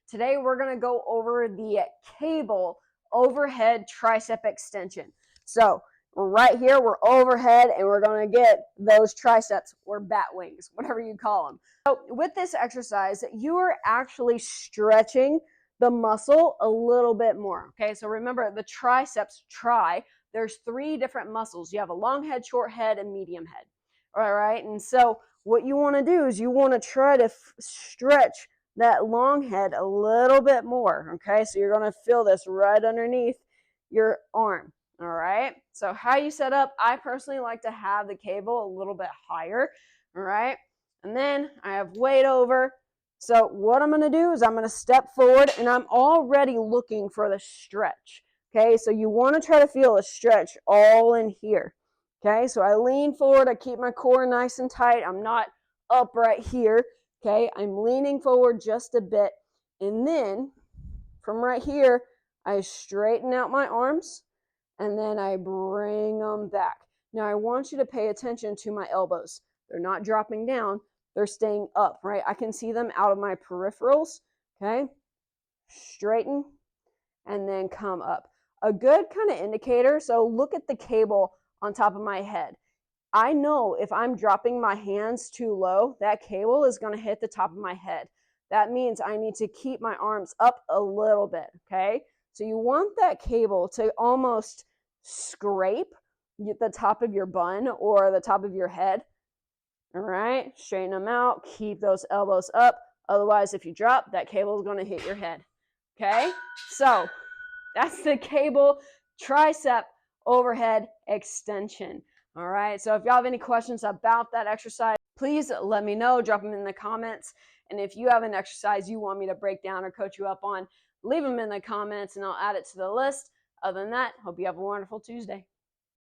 Today we're going to go over the Cable Overhead Tricep Extension. So right here we're overhead and we're going to get those triceps or bat wings, whatever you call them. So with this exercise, you are actually stretching the muscle a little bit more. Okay, so remember the triceps, there's 3 different muscles. You have a long head, short head, and medium head. All right, and so what you want to do is you want to try to stretch that long head a little bit more. Okay, so you're going to feel this right underneath your arm. All right, so how you set up, I personally like to have the cable a little bit higher. All right, and then I have weight over. So what I'm going to do is I'm going to step forward and I'm already looking for the stretch. Okay, so you want to try to feel a stretch all in here. Okay, so I lean forward, I keep my core nice and tight. I'm not up right here. Okay, I'm leaning forward just a bit. And then from right here, I straighten out my arms and then I bring them back. Now I want you to pay attention to my elbows. They're not dropping down, they're staying up, right? I can see them out of my peripherals. Okay, straighten and then come up. A good kind of indicator, so look at the cable on top of my head. I know if I'm dropping my hands too low, that cable is going to hit the top of my head. That means I need to keep my arms up a little bit, okay? So you want that cable to almost scrape the top of your bun or the top of your head. All right, straighten them out, keep those elbows up. Otherwise, if you drop, that cable is going to hit your head, okay? So that's the Cable Tricep Overhead Extension. All right, so if y'all have any questions about that exercise, please let me know. Drop them in the comments. And if you have an exercise you want me to break down or coach you up on, leave them in the comments and I'll add it to the list. Other than that, hope you have a wonderful Tuesday.